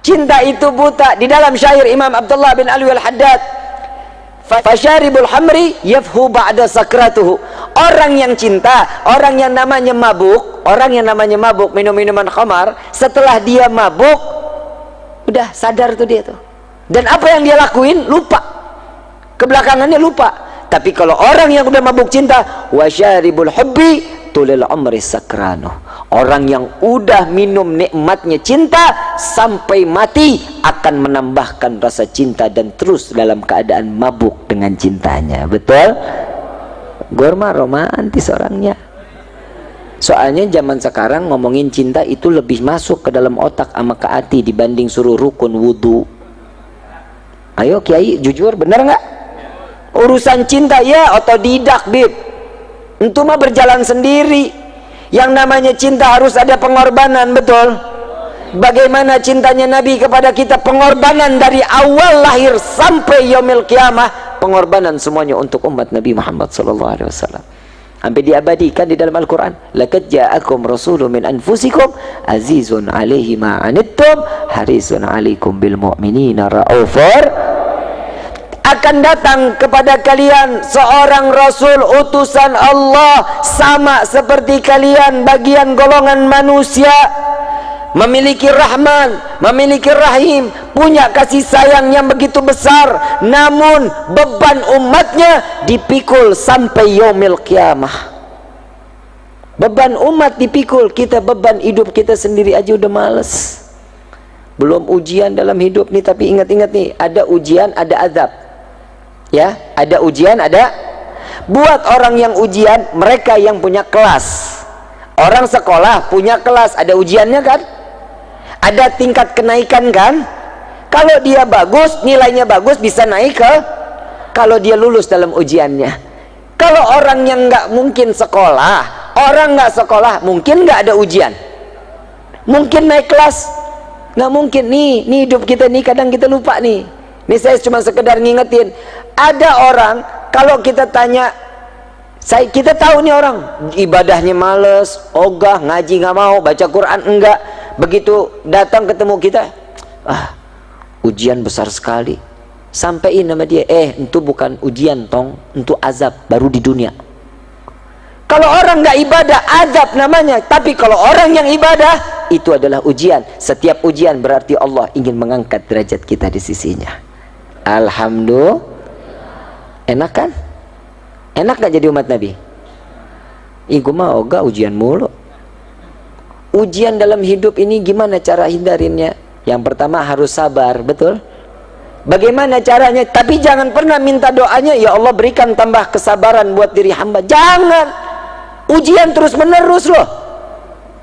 Cinta itu buta. Di dalam syair Imam Abdullah bin Alwi al-Haddad, fasyaribul hamri yafhu ba'da sakratuhu. Orang yang cinta, orang yang namanya mabuk minum minuman khamar, setelah dia mabuk udah sadar tuh dia tuh, dan apa yang dia lakuin lupa, kebelakangannya lupa. Tapi kalau orang yang udah mabuk cinta, wasyaribul hubbi tulil umri sakrano, orang yang udah minum nikmatnya cinta sampai mati akan menambahkan rasa cinta dan terus dalam keadaan mabuk dengan cintanya. Betul? Gorma romantis orangnya. Soalnya zaman sekarang ngomongin cinta itu lebih masuk ke dalam otak sama ke hati dibanding suruh rukun wudu. Ayo Kiai, jujur, bener nggak? Urusan cinta ya otodidak, bib. Itu mah berjalan sendiri. Yang namanya cinta harus ada pengorbanan, betul? Bagaimana cintanya Nabi kepada kita? Pengorbanan dari awal lahir sampai yaumil qiyamah, pengorbanan semuanya untuk umat Nabi Muhammad SAW. Sampai diabadikan di dalam Al-Quran, laqad ja'akum rasulun min anfusikum azizun alaihi ma anittum harisun alaikum bil mu'minina raufur. Akan datang kepada kalian seorang rasul utusan Allah, sama seperti kalian, bagian golongan manusia, memiliki rahman, memiliki rahim, punya kasih sayang yang begitu besar, namun beban umatnya dipikul sampai yaumil qiyamah. Beban umat dipikul, kita beban hidup kita sendiri aja udah males, belum ujian dalam hidup nih. Tapi ingat-ingat nih, ada ujian, ada azab. Ya, ada ujian, ada. Buat orang yang ujian, mereka yang punya kelas. Orang sekolah punya kelas, ada ujiannya kan? Ada tingkat kenaikan kan? Kalau dia bagus, nilainya bagus, bisa naik ke. Kalau dia lulus dalam ujiannya. Kalau orang yang nggak mungkin sekolah, orang nggak sekolah, mungkin nggak ada ujian. Mungkin naik kelas, nggak mungkin. Nih hidup kita nih kadang kita lupa nih. Ini saya cuma sekedar ngingetin. Ada orang, kalau kita tanya, kita tahu nih orang ibadahnya males, ogah, ngaji nggak mau, baca Quran enggak. Begitu datang ketemu kita, ujian besar sekali. Sampaiin nama dia, itu bukan ujian tong, itu azab baru di dunia. Kalau orang nggak ibadah, azab namanya. Tapi kalau orang yang ibadah, itu adalah ujian. Setiap ujian berarti Allah ingin mengangkat derajat kita di sisinya. Alhamdulillah. Enak kan? Enak gak jadi umat Nabi? Gue mah ogah ujian mulu. Ujian dalam hidup ini gimana cara hindarinnya? Yang pertama harus sabar, betul? Bagaimana caranya? Tapi jangan pernah minta doanya, ya Allah berikan tambah kesabaran buat diri hamba. Jangan. Ujian terus menerus loh.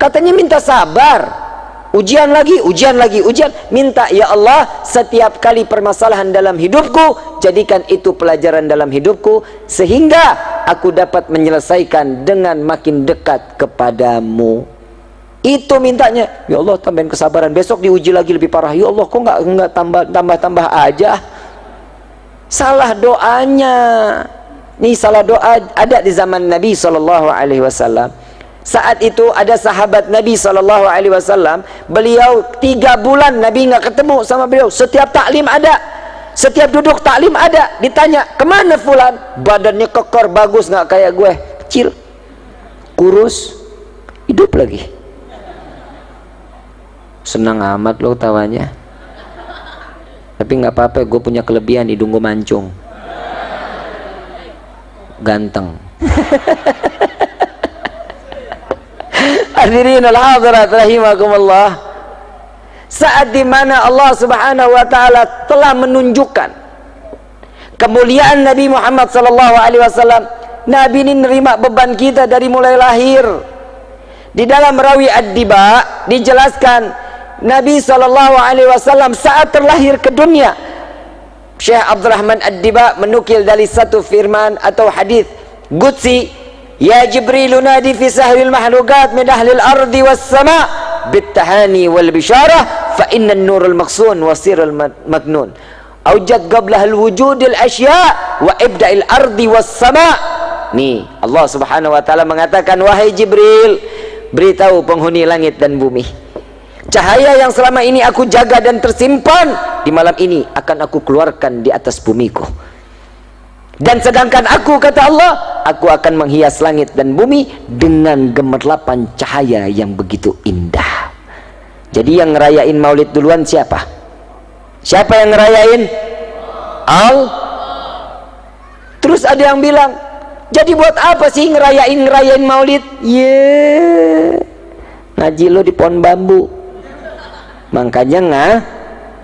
Katanya minta sabar. Ujian lagi, ujian lagi, ujian. Minta, ya Allah, setiap kali permasalahan dalam hidupku, jadikan itu pelajaran dalam hidupku, sehingga aku dapat menyelesaikan dengan makin dekat kepadamu. Itu mintanya. Ya Allah, tambahin kesabaran. Besok diuji lagi lebih parah. Ya Allah, kok nggak tambah aja? Salah doanya. Nih salah doa ada di zaman Nabi SAW. Saat itu ada sahabat Nabi SAW, beliau 3 bulan Nabi nggak ketemu sama beliau. Setiap taklim ada, setiap duduk taklim ada. Ditanya, kemana fulan? Badannya kekor, bagus, nggak kayak gue, kecil, kurus, hidup lagi. Senang amat lo tawanya. Tapi nggak apa-apa, gue punya kelebihan, hidung gue mancung, ganteng. Hadirin al-hadirat rahimakumullah. Saat dimana Allah subhanahu wa ta'ala telah menunjukkan kemuliaan Nabi Muhammad SAW, Nabi ini nerima beban kita dari mulai lahir. Di dalam Rawi Ad-Diba dijelaskan Nabi SAW saat terlahir ke dunia. Syekh Abdurrahman Ad-Diba menukil dari satu firman atau hadis qudsi, ya Jibril nadi fi sahril mahlukat min ahlil ardi was sama bittahani wal bisyarah fa inna an-nurul maqsun wa sirrul maknun awjad qabla al-wujudil asya wa ibda'il ardi was sama. Nih Allah subhanahu wa ta'ala mengatakan, wahai Jibril, beritahu penghuni langit dan bumi, Cahaya yang selama ini aku jaga dan tersimpan, di malam ini akan aku keluarkan di atas bumiku. Dan sedangkan aku, kata Allah, aku akan menghias langit dan bumi dengan gemerlapan cahaya yang begitu indah. Jadi yang ngerayain maulid duluan siapa? Siapa yang ngerayain? Terus ada yang bilang, jadi buat apa sih ngerayain maulid? Ngaji lo di pohon bambu, makanya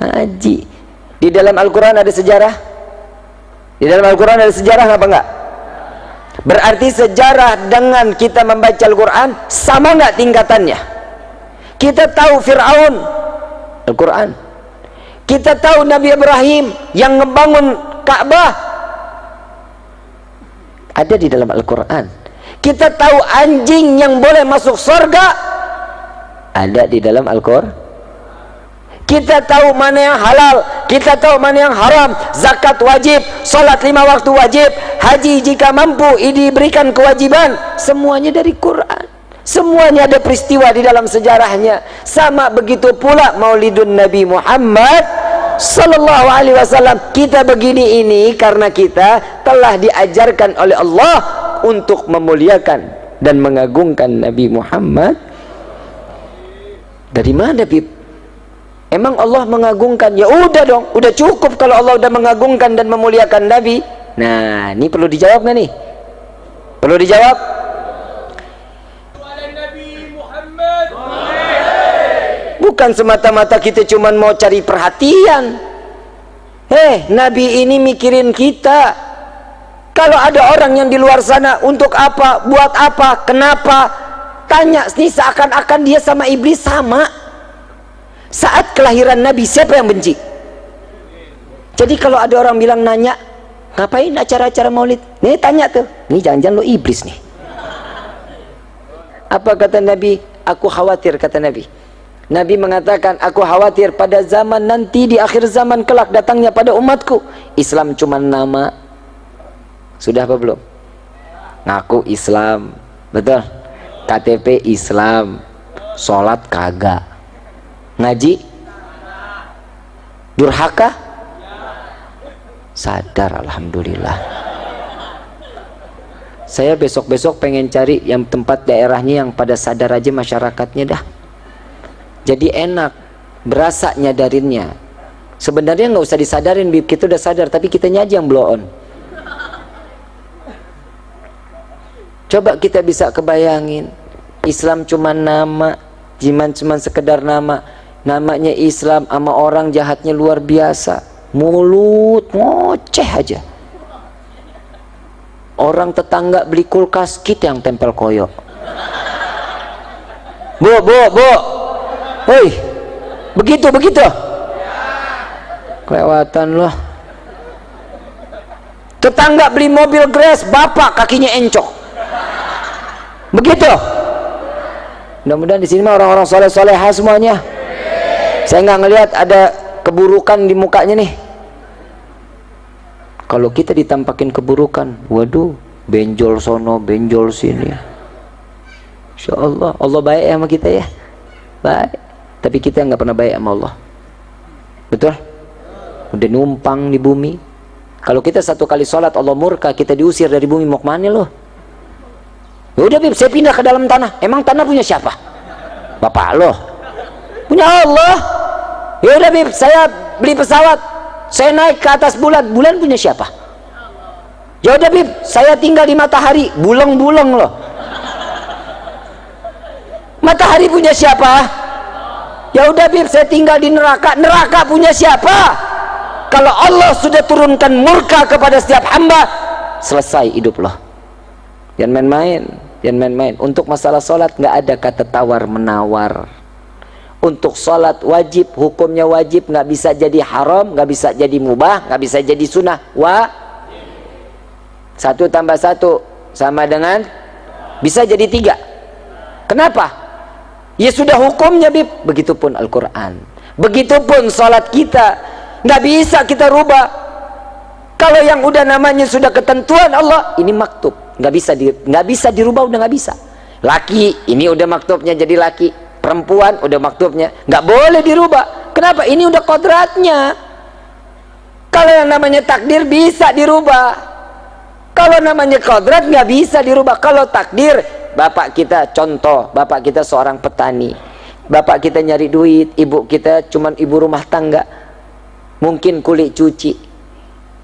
ngaji. Di dalam Al-Quran ada sejarah. Di dalam Al-Quran ada sejarah apa enggak? Berarti sejarah dengan kita membaca Al-Quran sama enggak tingkatannya? Kita tahu Fir'aun, Al-Quran. Kita tahu Nabi Ibrahim yang ngebangun Ka'bah, ada di dalam Al-Quran. Kita tahu anjing yang boleh masuk surga, ada di dalam Al-Quran. Kita tahu mana yang halal, kita tahu mana yang haram, zakat wajib, salat 5 waktu wajib, haji jika mampu diberikan kewajiban, semuanya dari Quran. Semuanya ada peristiwa di dalam sejarahnya. Sama begitu pula Maulidun Nabi Muhammad sallallahu alaihi wasallam. Kita begini ini karena kita telah diajarkan oleh Allah untuk memuliakan dan mengagungkan Nabi Muhammad. Dari mana, Bib? Emang Allah mengagungkan? Ya udah dong, udah cukup kalau Allah udah mengagungkan dan memuliakan Nabi. Nah, ini perlu dijawab nggak nih? Perlu dijawab? Bukan semata-mata kita cuman mau cari perhatian. Nabi ini mikirin kita. Kalau ada orang yang di luar sana, untuk apa, buat apa, kenapa, tanya nih, seakan-akan dia sama iblis sama. Saat kelahiran Nabi, siapa yang benci? Jadi kalau ada orang bilang nanya, ngapain acara-acara maulid? Nih tanya tuh, nih jangan-jangan lo iblis nih. Apa kata Nabi? Aku khawatir, kata Nabi. Nabi mengatakan, aku khawatir pada zaman nanti, di akhir zaman kelak datangnya pada umatku, Islam cuma nama. Sudah apa belum? Ngaku Islam, betul? KTP Islam, sholat kagak, ngaji durhaka, sadar. Alhamdulillah. Saya besok-besok pengen cari yang tempat daerahnya yang pada sadar aja masyarakatnya dah, jadi enak, berasa nyadarinnya. Sebenarnya nggak usah disadarin, Bib, kita udah sadar, tapi kitanya aja yang blow on. Coba kita bisa kebayangin, Islam cuma nama, cuma sekedar nama. Namanya Islam, sama orang jahatnya luar biasa, mulut ngoceh aja. Orang tetangga beli kulkas, kita yang tempel koyo. Bu, hei, begitu kelewatan loh. Tetangga beli mobil Grace, bapak kakinya encok. Begitu. Mudah-mudahan di sini mah orang-orang soleh-solehah semuanya. Saya nggak ngelihat ada keburukan di mukanya nih. Kalau kita ditampakin keburukan, waduh, benjol sono, benjol sini. Insya Allah, Allah baik sama kita ya, baik. Tapi kita nggak pernah baik sama Allah, betul? Udah numpang di bumi. Kalau kita satu kali sholat Allah murka, kita diusir dari bumi, mau kemana loh? Ya udah, Bib, saya pindah ke dalam tanah. Emang tanah punya siapa? Bapak loh, punya Allah. Ya udah, Bib, saya beli pesawat, saya naik ke atas bulan. Bulan punya siapa? Ya udah, Bib, saya tinggal di matahari. Buleng-buleng loh. Matahari punya siapa? Ya udah, Bib, saya tinggal di neraka. Neraka punya siapa? Kalau Allah sudah turunkan murka kepada setiap hamba, selesai hidup loh. Jangan main-main. Untuk masalah sholat nggak ada kata tawar menawar. Untuk sholat wajib, hukumnya wajib, nggak bisa jadi haram, nggak bisa jadi mubah, nggak bisa jadi sunnah. 1 tambah 1 sama dengan, bisa jadi 3. Kenapa? Ya sudah hukumnya, Bib. Begitupun Al-Quran, begitupun sholat kita, nggak bisa kita rubah. Kalau yang udah namanya sudah ketentuan Allah, ini maktub, nggak bisa dirubah, udah nggak bisa. Laki, ini udah maktubnya jadi laki. perempuan udah maktubnya, nggak boleh dirubah. Kenapa? Ini udah kodratnya. Kalau yang namanya takdir bisa dirubah, kalau namanya kodrat nggak bisa dirubah. Kalau takdir, bapak kita contoh, bapak kita seorang petani, bapak kita nyari duit, ibu kita cuman ibu rumah tangga, mungkin kulit cuci,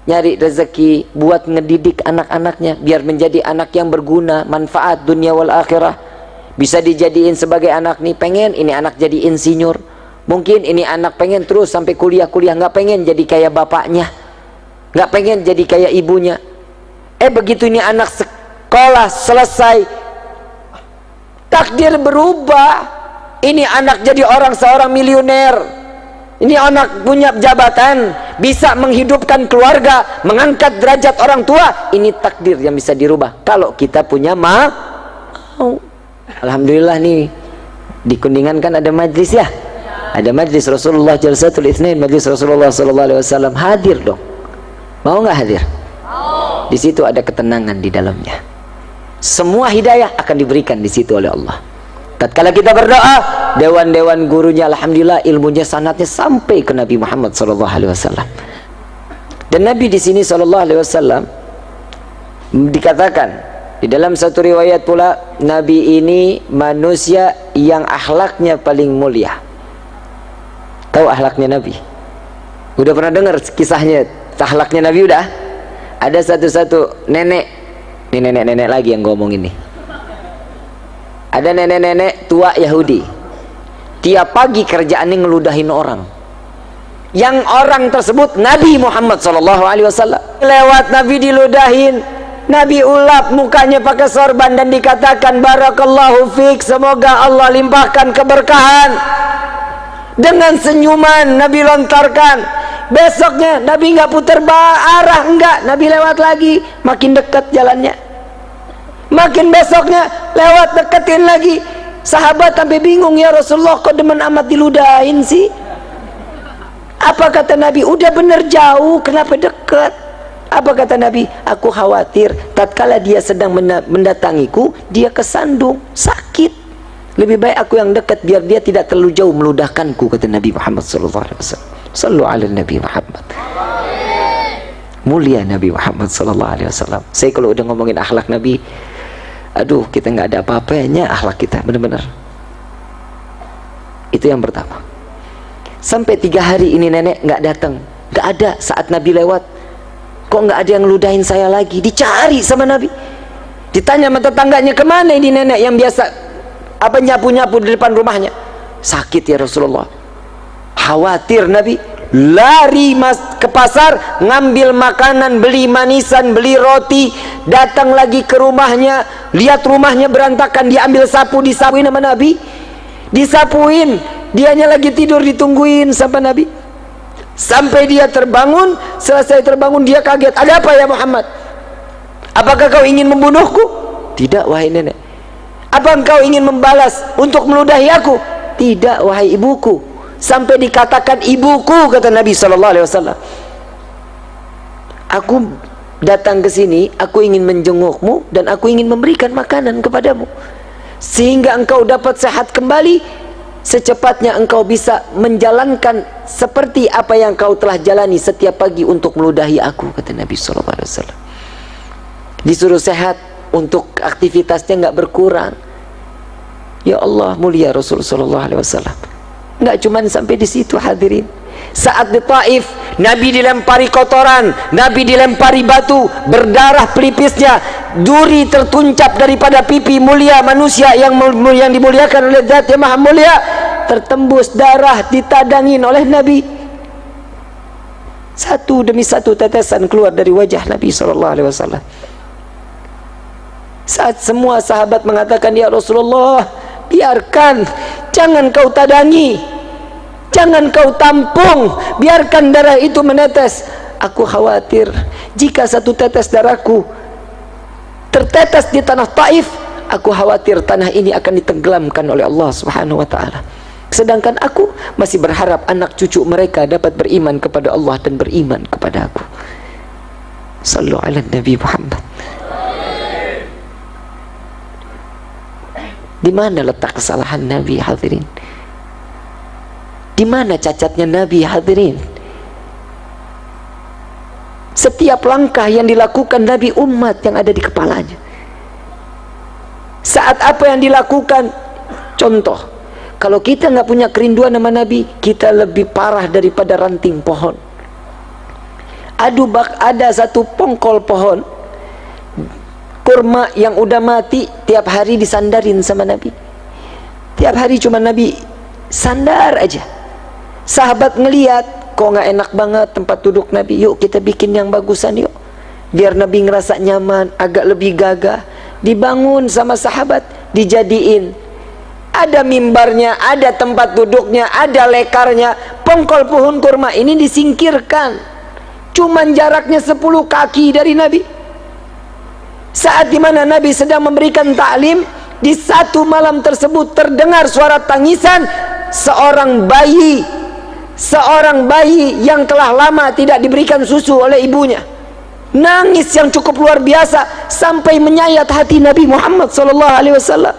nyari rezeki buat ngedidik anak-anaknya biar menjadi anak yang berguna, manfaat dunia wal akhirah. Bisa dijadiin sebagai anak nih, pengen ini anak jadi insinyur, mungkin ini anak pengen terus sampai kuliah-kuliah, nggak pengen jadi kayak bapaknya, nggak pengen jadi kayak ibunya. Begitu ini anak sekolah selesai, takdir berubah, ini anak jadi seorang miliuner, ini anak punya jabatan, bisa menghidupkan keluarga, mengangkat derajat orang tua. Ini takdir yang bisa dirubah kalau kita punya mau. Alhamdulillah nih di Kuningan kan ada majlis ya, ada majlis Rasulullah Jalsatul Itsnain, majlis Rasulullah sallallahu alaihi wasallam. Hadir dong, mau nggak hadir? Di situ ada ketenangan di dalamnya, semua hidayah akan diberikan di situ oleh Allah. Tatkala kita berdoa, dewan-dewan gurunya alhamdulillah ilmunya sanatnya sampai ke Nabi Muhammad sallallahu alaihi wasallam. Dan Nabi di sini sallallahu alaihi wasallam dikatakan di dalam satu riwayat pula, Nabi ini manusia yang akhlaknya paling mulia. Tahu akhlaknya Nabi? Udah pernah dengar kisahnya akhlaknya Nabi? Udah? Ada satu nenek, ini nenek-nenek lagi yang ngomong ini. Ada nenek-nenek tua Yahudi, tiap pagi kerjaannya ngeludahin orang. Yang orang tersebut Nabi Muhammad SAW. Lewat Nabi diludahin, Nabi ulap mukanya pakai sorban dan dikatakan barakallahu fiik, semoga Allah limpahkan keberkahan. Dengan senyuman Nabi lontarkan. Besoknya Nabi nggak putar arah, enggak, Nabi lewat lagi, makin dekat jalannya. Makin besoknya lewat, deketin lagi. Sahabat sampai bingung, ya Rasulullah kok demen amat diludahin sih? Apa kata Nabi? Udah bener jauh, kenapa deket? Apa kata Nabi? Aku khawatir tatkala dia sedang mendatangiku, dia kesandung, sakit. Lebih baik aku yang dekat biar dia tidak terlalu jauh meludahkanku, kata Nabi Muhammad SAW. Sallu ala Nabi Muhammad. Mulia Nabi Muhammad SAW. Saya kalau udah ngomongin akhlak Nabi, aduh, kita nggak ada apa-apanya akhlak kita, benar-benar. Itu yang pertama. Sampai 3 hari ini nenek nggak datang, nggak ada. Saat Nabi lewat, kok nggak ada yang ludahin saya lagi? Dicari sama Nabi, ditanya sama tetangganya, kemana ini nenek yang biasa nyapu-nyapu di depan rumahnya? Sakit ya Rasulullah. Khawatir Nabi, lari ke pasar, ngambil makanan, beli manisan, beli roti, datang lagi ke rumahnya, lihat rumahnya berantakan, diambil sapu, disapuin sama Nabi, disapuin, dianya lagi tidur, ditungguin sama Nabi. Sampai dia terbangun. Selesai terbangun dia kaget, ada apa ya Muhammad? Apakah kau ingin membunuhku? Tidak wahai nenek. Apa engkau ingin membalas untuk meludahi aku? Tidak wahai ibuku. Sampai dikatakan ibuku, kata Nabi SAW. Aku datang ke sini, aku ingin menjengukmu dan aku ingin memberikan makanan kepadamu, sehingga engkau dapat sehat kembali, secepatnya engkau bisa menjalankan seperti apa yang kau telah jalani setiap pagi untuk meludahi aku, kata Nabi SAW. Disuruh sehat untuk aktivitasnya nggak berkurang. Ya Allah, mulia Rasulullah SAW. Nggak cuman sampai di situ hadirin. Saat di Taif, Nabi dilempari kotoran, Nabi dilempari batu, berdarah pelipisnya, duri tertuncap daripada pipi mulia manusia yang dimuliakan oleh Zat yang Maha Mulia, tertembus darah, ditadangin oleh Nabi. Satu demi satu tetesan keluar dari wajah Nabi SAW. Saat semua sahabat mengatakan, ya Rasulullah, biarkan, jangan kau tadangi, jangan kau tampung, biarkan darah itu menetes. Aku khawatir jika satu tetes darahku tertetes di tanah Taif, aku khawatir tanah ini akan ditenggelamkan oleh Allah Subhanahu wa ta'ala. Sedangkan aku masih berharap anak cucu mereka dapat beriman kepada Allah dan beriman kepada aku. Sallu ala Nabi Muhammad. Di mana letak kesalahan Nabi, hadirin? Di mana cacatnya Nabi, hadirin? Setiap langkah yang dilakukan Nabi, umat yang ada di kepalanya. Saat apa yang dilakukan, contoh, kalau kita nggak punya kerinduan sama Nabi, kita lebih parah daripada ranting pohon. Ada satu pongkol pohon kurma yang udah mati, tiap hari disandarin sama Nabi. Tiap hari cuma Nabi sandar aja. Sahabat ngeliat, kok nggak enak banget tempat duduk Nabi, yuk kita bikin yang bagusan yuk, biar Nabi ngerasa nyaman, agak lebih gagah. Dibangun sama sahabat, dijadiin, ada mimbarnya, ada tempat duduknya, ada lekarnya. Pongkol pohon kurma ini disingkirkan, cuman jaraknya 10 kaki dari Nabi. Saat dimana Nabi sedang memberikan ta'lim, di satu malam tersebut terdengar suara tangisan seorang bayi yang telah lama tidak diberikan susu oleh ibunya. Nangis yang cukup luar biasa sampai menyayat hati Nabi Muhammad SAW.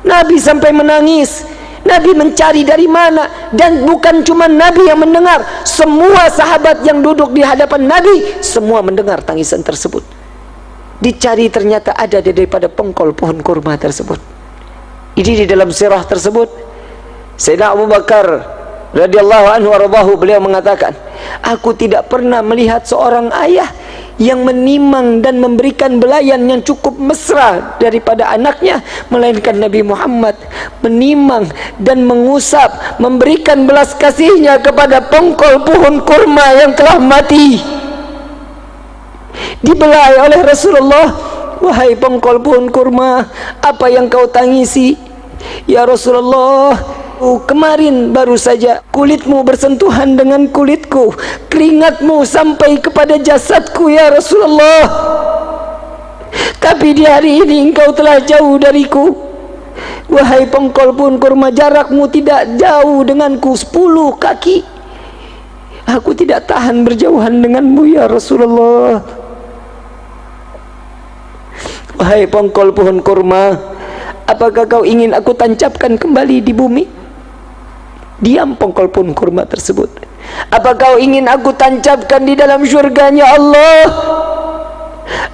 Nabi sampai menangis. Nabi mencari dari mana, dan bukan cuma Nabi yang mendengar, semua sahabat yang duduk di hadapan Nabi semua mendengar tangisan tersebut. Dicari, ternyata ada daripada pongkol pohon kurma tersebut. Ini di dalam sirah tersebut, Sayyidina Abu Bakar radhiyallahu anhu warḍahu, beliau mengatakan, aku tidak pernah melihat seorang ayah yang menimang dan memberikan belayan yang cukup mesra daripada anaknya, melainkan Nabi Muhammad menimang dan mengusap, memberikan belas kasihnya kepada pongkol pohon kurma yang telah mati, dibelai oleh Rasulullah. Wahai pongkol pohon kurma, apa yang kau tangisi? Ya Rasulullah, kemarin baru saja kulitmu bersentuhan dengan kulitku, keringatmu sampai kepada jasadku ya Rasulullah, tapi di hari ini engkau telah jauh dariku. Wahai pongkol pohon kurma, jarakmu tidak jauh denganku 10 kaki. Aku tidak tahan berjauhan denganmu ya Rasulullah. Wahai pongkol pohon kurma, apakah kau ingin aku tancapkan kembali di bumi? Diam pongkol pohon kurma tersebut. Apa kau ingin aku tancapkan di dalam syurganya Allah?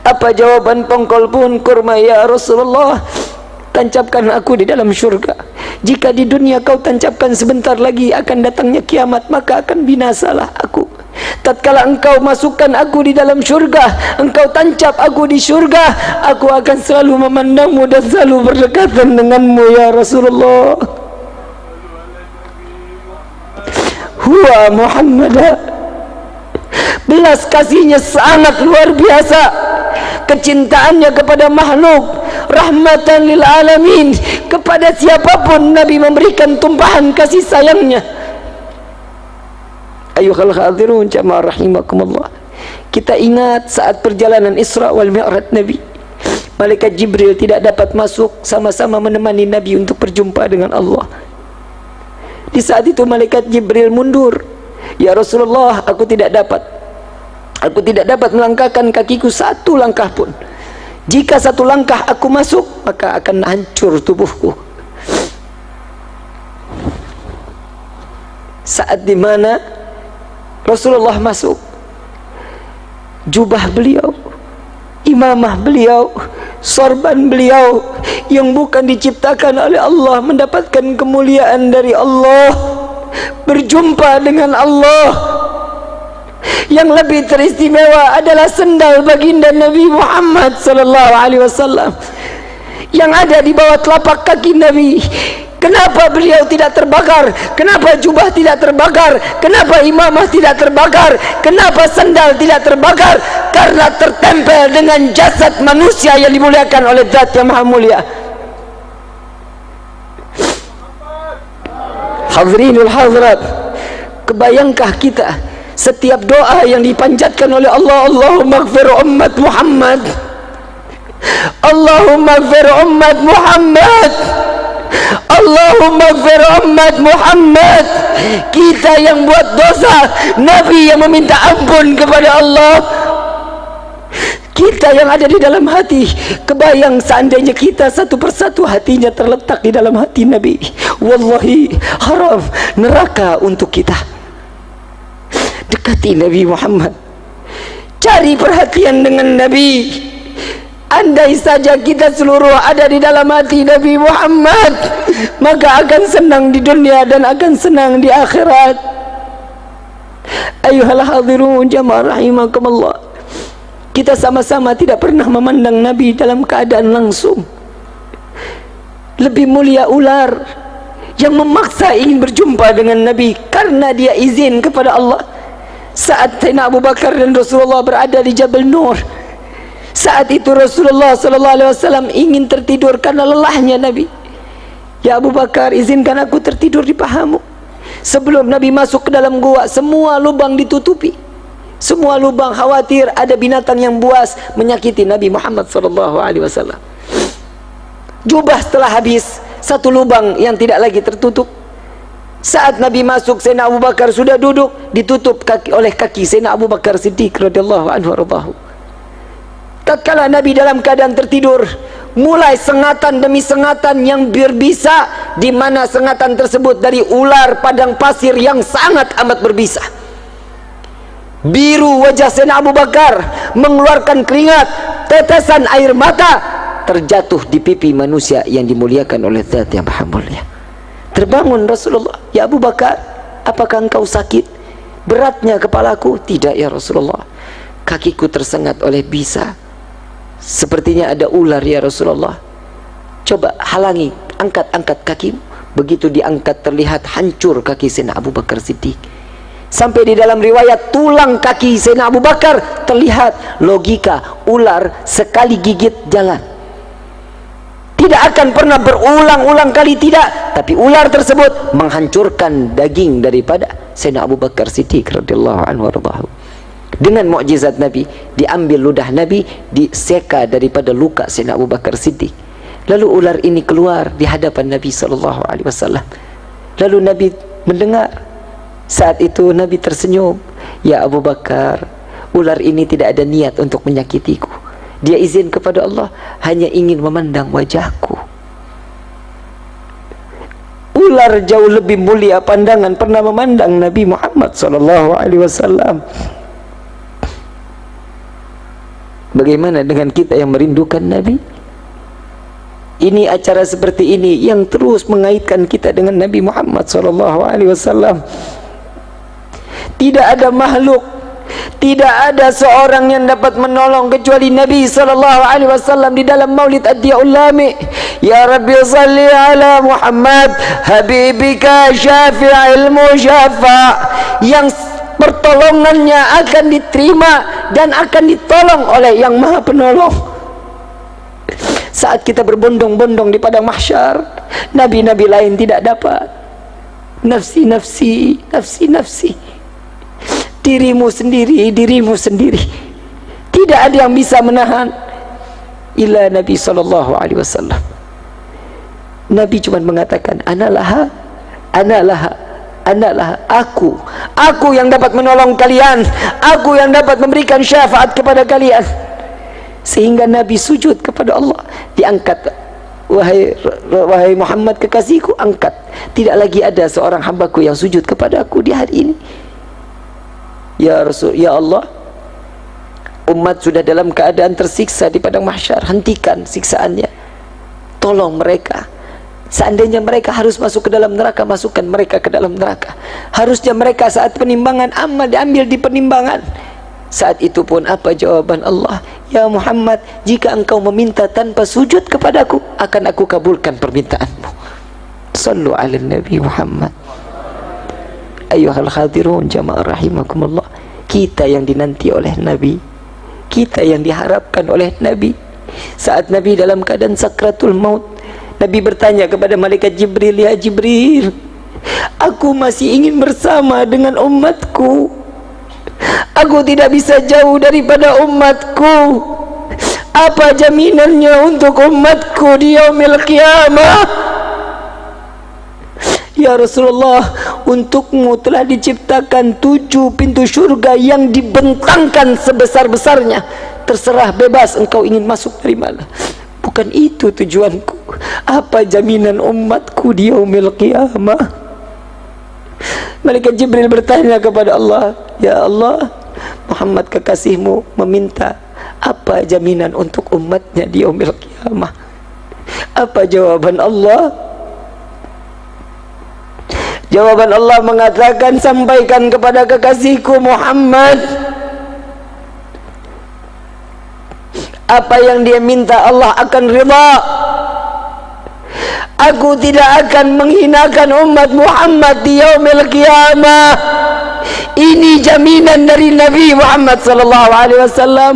Apa jawaban pongkol pohon kurma? Ya Rasulullah, tancapkan aku di dalam syurga. Jika di dunia kau tancapkan, sebentar lagi akan datangnya kiamat, maka akan binasalah aku. Tatkala engkau masukkan aku di dalam syurga, engkau tancap aku di syurga, aku akan selalu memandangmu dan selalu berdekatan denganmu ya Rasulullah. Huwa Muhammad, belas kasihnya sangat luar biasa, kecintaannya kepada makhluk, rahmatan lil alamin. Kepada siapapun Nabi memberikan tumpahan kasih sayangnya. Ayuhal hadirun jamaah rahimakumullah, kita ingat saat perjalanan Isra wal Mi'raj Nabi, malaikat Jibril tidak dapat masuk sama-sama menemani Nabi untuk berjumpa dengan Allah. Di saat itu malaikat Jibril mundur. Ya Rasulullah, aku tidak dapat melangkahkan kakiku satu langkah pun. Jika satu langkah aku masuk, maka akan hancur tubuhku. Saat dimana Rasulullah masuk, jubah beliau, imamah beliau, sorban beliau yang bukan diciptakan oleh Allah, mendapatkan kemuliaan dari Allah, berjumpa dengan Allah. Yang lebih teristimewa adalah sendal baginda Nabi Muhammad sallallahu alaihi wasallam yang ada di bawah telapak kaki Nabi. Kenapa beliau tidak terbakar? Kenapa jubah tidak terbakar? Kenapa imamah tidak terbakar? Kenapa sandal tidak terbakar? Karena tertempel dengan jasad manusia yang dimuliakan oleh Zat yang Maha Mulia. Hadirinul hadirat, kebayangkah kita setiap doa yang dipanjatkan oleh Allah, Allahumma ighfir ummat Muhammad, Allahumma ighfir ummat Muhammad, Allahumma ighfir ummat Muhammad. Kita yang buat dosa, Nabi yang meminta ampun kepada Allah. Kita yang ada di dalam hati, kebayang seandainya kita satu persatu hatinya terletak di dalam hati Nabi, wallahi haram neraka untuk kita. Dekati Nabi Muhammad, cari perhatian dengan Nabi. Andai saja kita seluruh ada di dalam hati Nabi Muhammad, maka akan senang di dunia dan akan senang di akhirat. Ayuhal hadirun jamaah rahimakumullah, kita sama-sama tidak pernah memandang Nabi dalam keadaan langsung. Lebih mulia ular yang memaksa ingin berjumpa dengan Nabi karena dia izin kepada Allah. Saat Sayyidina Abu Bakar dan Rasulullah berada di Jabal Nur, saat itu Rasulullah SAW ingin tertidur karena lelahnya Nabi. Ya Abu Bakar, izinkan aku tertidur di pahamu. Sebelum Nabi masuk ke dalam gua, semua lubang ditutupi. Semua lubang, khawatir ada binatang yang buas menyakiti Nabi Muhammad SAW. Jubah setelah habis, satu lubang yang tidak lagi tertutup. Saat Nabi masuk, Sayyidina Abu Bakar sudah duduk, ditutup oleh kaki Sayyidina Abu Bakar Siddiq radhiyallahu anhu warḍahu. Tatkala Nabi dalam keadaan tertidur, mulai sengatan demi sengatan yang berbisa, di mana sengatan tersebut dari ular padang pasir yang sangat amat berbisa. Biru wajah Sayyidina Abu Bakar, mengeluarkan keringat, tetesan air mata terjatuh di pipi manusia yang dimuliakan oleh Zat yang Maha Mulia. Terbangun Rasulullah, ya Abu Bakar, apakah engkau sakit? Beratnya kepalaku? Tidak ya Rasulullah, kakiku tersengat oleh bisa. Sepertinya ada ular ya Rasulullah. Coba halangi, angkat kakimu. Begitu diangkat terlihat hancur kaki Sayyidina Abu Bakar Siddiq. Sampai di dalam riwayat tulang kaki Sayyidina Abu Bakar terlihat. Logika, ular sekali gigit jalan, tidak akan pernah berulang-ulang kali, tidak. Tapi ular tersebut menghancurkan daging daripada Sayyidina Abu Bakar Siddiq radhiyallahu anhu warḍahu. Dengan mukjizat Nabi, diambil ludah Nabi, diseka daripada luka Sayyidina Abu Bakar Siddiq. Lalu ular ini keluar di hadapan Nabi SAW. Lalu Nabi mendengar. Saat itu Nabi tersenyum, ya Abu Bakar, ular ini tidak ada niat untuk menyakitiku. Dia izin kepada Allah, hanya ingin memandang wajahku. Ular jauh lebih mulia pandangan pernah memandang Nabi Muhammad SAW. Bagaimana dengan kita yang merindukan Nabi? Ini acara seperti ini yang terus mengaitkan kita dengan Nabi Muhammad SAW. Tidak ada makhluk, tidak ada seorang yang dapat menolong kecuali Nabi SAW di dalam Maulid Ad-Diyaul Lami. Ya Rabbi salli ala Muhammad habibika syafi'il musyafa', yang pertolongannya akan diterima dan akan ditolong oleh yang Maha Penolong. Saat kita berbondong-bondong di padang mahsyar, nabi-nabi lain tidak dapat. Nafsi, nafsi, nafsi, nafsi. Dirimu sendiri, dirimu sendiri. Tidak ada yang bisa menahan illa Nabi SAW. Nabi cuma mengatakan, Analaha, Analaha, Analaha, aku yang dapat menolong kalian, aku yang dapat memberikan syafaat kepada kalian. Sehingga Nabi sujud kepada Allah, diangkat, wahai Muhammad kekasihku, angkat. Tidak lagi ada seorang hambaku yang sujud kepada aku di hari ini. Ya Rasul, ya Allah, umat sudah dalam keadaan tersiksa di padang mahsyar, hentikan siksaannya, tolong mereka. Seandainya mereka harus masuk ke dalam neraka, masukkan mereka ke dalam neraka. Harusnya mereka saat penimbangan amal diambil di penimbangan. Saat itu pun apa jawaban Allah? Ya Muhammad, jika engkau meminta tanpa sujud kepadaku, akan aku kabulkan permintaanmu. Sallu ala Nabi Muhammad. Ayuhal hadirun jamaah rahimakumullah, kita yang dinanti oleh Nabi, kita yang diharapkan oleh Nabi. Saat Nabi dalam keadaan sakratul maut, Nabi bertanya kepada malaikat Jibril, ya Jibril, aku masih ingin bersama dengan umatku, aku tidak bisa jauh daripada umatku. Apa jaminannya untuk umatku di yaumil qiyamah? Ya Rasulullah, untukmu telah diciptakan 7 pintu syurga yang dibentangkan sebesar-besarnya. terserah, bebas engkau ingin masuk dari mana. Bukan itu tujuanku. Apa jaminan umatku di yaumil qiyamah? Malaikat Jibril bertanya kepada Allah, ya Allah, Muhammad kekasihmu meminta apa jaminan untuk umatnya di yaumil qiyamah. Apa jawaban Allah? Jawaban Allah mengatakan, sampaikan kepada kekasihku Muhammad, apa yang dia minta Allah akan ridha. Aku tidak akan menghinakan umat Muhammad di yaumil qiyamah. Ini jaminan dari Nabi Muhammad sallallahu alaihi wasallam.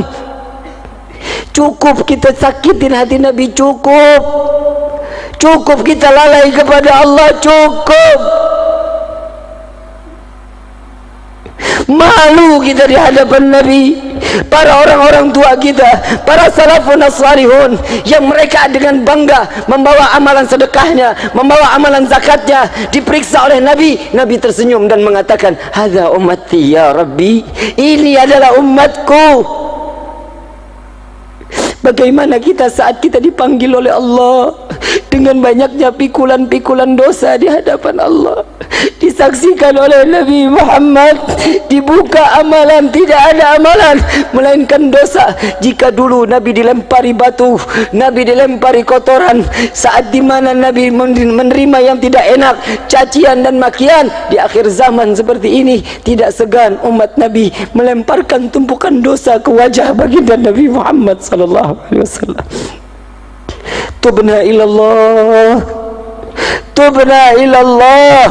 Cukup kita sakitin hati Nabi, cukup. Cukup kita lalai kepada Allah, cukup. Malu kita di hadapan Nabi. Para orang-orang tua kita, para salafun as-salihun, yang mereka dengan bangga membawa amalan sedekahnya, membawa amalan zakatnya, diperiksa oleh Nabi. Nabi tersenyum dan mengatakan, hadza ummati ya Rabbi, ini adalah umatku. Bagaimana kita saat kita dipanggil oleh Allah dengan banyaknya pikulan-pikulan dosa di hadapan Allah, disaksikan oleh Nabi Muhammad, dibuka amalan, tidak ada amalan melainkan dosa. Jika dulu Nabi dilempari batu, Nabi dilempari kotoran, saat dimana Nabi menerima yang tidak enak, cacian dan makian, di akhir zaman seperti ini tidak segan umat Nabi melemparkan tumpukan dosa ke wajah baginda Nabi Muhammad sallallahu alaihi wasallam. Tubna ilallah, tubna ilallah,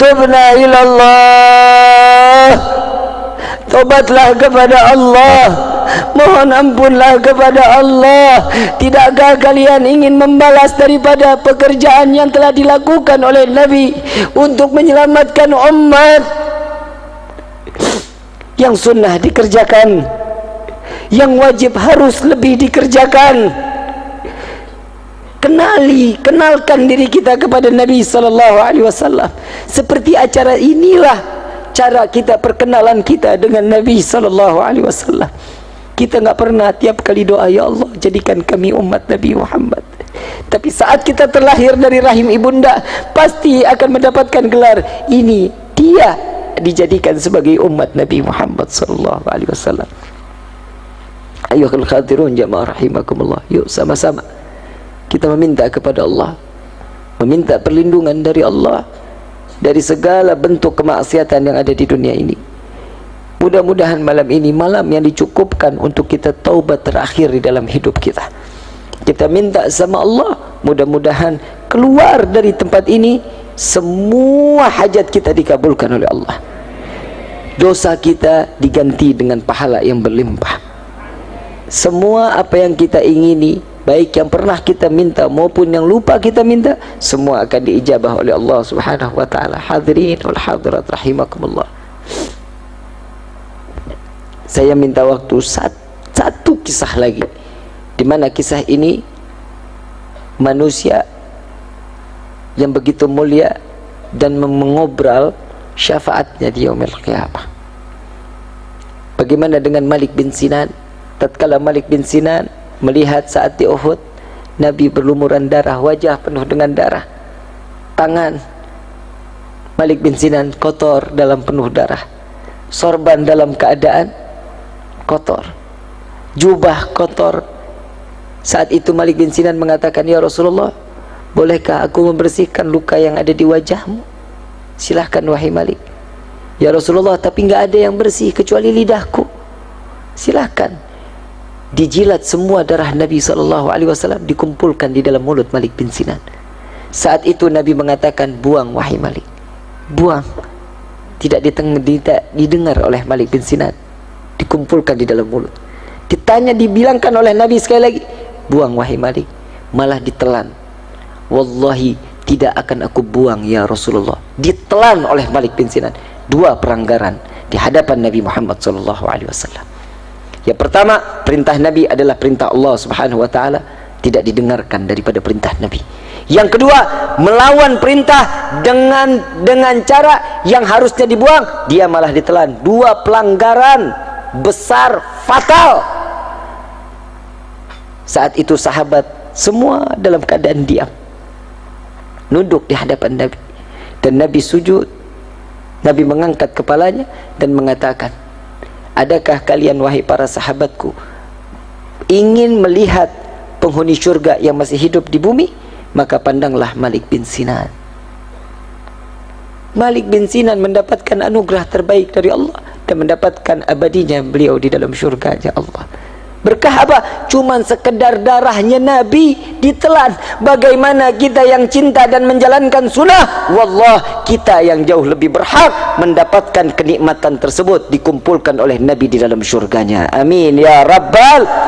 tubna ilallah. Tobatlah kepada Allah, mohon ampunlah kepada Allah. Tidakkah kalian ingin membalas daripada pekerjaan yang telah dilakukan oleh Nabi untuk menyelamatkan umat? Yang sunnah dikerjakan, yang wajib harus lebih dikerjakan. Kenalkan diri kita kepada Nabi sallallahu alaihi wasallam. Seperti acara inilah cara kita perkenalan kita dengan Nabi sallallahu alaihi wasallam. Kita enggak pernah tiap kali doa, ya Allah jadikan kami umat Nabi Muhammad. Tapi saat kita terlahir dari rahim ibunda, pasti akan mendapatkan gelar ini, dia dijadikan sebagai umat Nabi Muhammad sallallahu alaihi wasallam. Ayyuhal khadirun jamaah rahimakumullah. Yuk sama-sama kita meminta kepada Allah, meminta perlindungan dari Allah dari segala bentuk kemaksiatan yang ada di dunia ini. Mudah-mudahan malam ini malam yang dicukupkan untuk kita taubat terakhir di dalam hidup kita. Kita minta sama Allah, mudah-mudahan keluar dari tempat ini semua hajat kita dikabulkan oleh Allah. Dosa kita diganti dengan pahala yang berlimpah. Semua apa yang kita ingini, baik yang pernah kita minta maupun yang lupa kita minta, semua akan diijabah oleh Allah Subhanahu wa taala. Hadirin wal hadirat rahimakumullah. Saya minta waktu satu kisah lagi, di mana kisah ini manusia yang begitu mulia dan mengobral syafaatnya di yaumil qiyamah. Bagaimana dengan Malik bin Sinan? Tatkala Malik bin Sinan melihat saat di Uhud Nabi berlumuran darah, wajah penuh dengan darah, tangan Malik bin Sinan kotor dalam penuh darah, sorban dalam keadaan kotor, jubah kotor. Saat itu Malik bin Sinan mengatakan, ya Rasulullah, bolehkah aku membersihkan luka yang ada di wajahmu? Silahkan wahai Malik. Ya Rasulullah, tapi enggak ada yang bersih kecuali lidahku. Silahkan. Dijilat semua darah Nabi SAW, dikumpulkan di dalam mulut Malik bin Sinan. Saat itu Nabi mengatakan, buang wahai Malik, buang. Tidak didengar oleh Malik bin Sinan, dikumpulkan di dalam mulut. Ditanya, dibilangkan oleh Nabi sekali lagi, buang wahai Malik, malah ditelan. Wallahi tidak akan aku buang ya Rasulullah. Ditelan oleh Malik bin Sinan. Dua pelanggaran di hadapan Nabi Muhammad SAW. Yang pertama, perintah Nabi adalah perintah Allah Subhanahu wa taala, tidak didengarkan daripada perintah Nabi. Yang kedua, melawan perintah dengan cara yang harusnya dibuang, dia malah ditelan. Dua pelanggaran besar, fatal. Saat itu sahabat semua dalam keadaan diam, nunduk di hadapan Nabi, dan Nabi sujud. Nabi mengangkat kepalanya dan mengatakan, adakah kalian wahai para sahabatku ingin melihat penghuni syurga yang masih hidup di bumi? Maka pandanglah Malik bin Sinan. Malik bin Sinan mendapatkan anugerah terbaik dari Allah dan mendapatkan abadinya beliau di dalam syurganya Allah. Berkah apa? Cuman sekedar darahnya Nabi ditelan. Bagaimana kita yang cinta dan menjalankan sunnah? Wallah, kita yang jauh lebih berhak mendapatkan kenikmatan tersebut dikumpulkan oleh Nabi di dalam syurganya. Amin ya Rabbal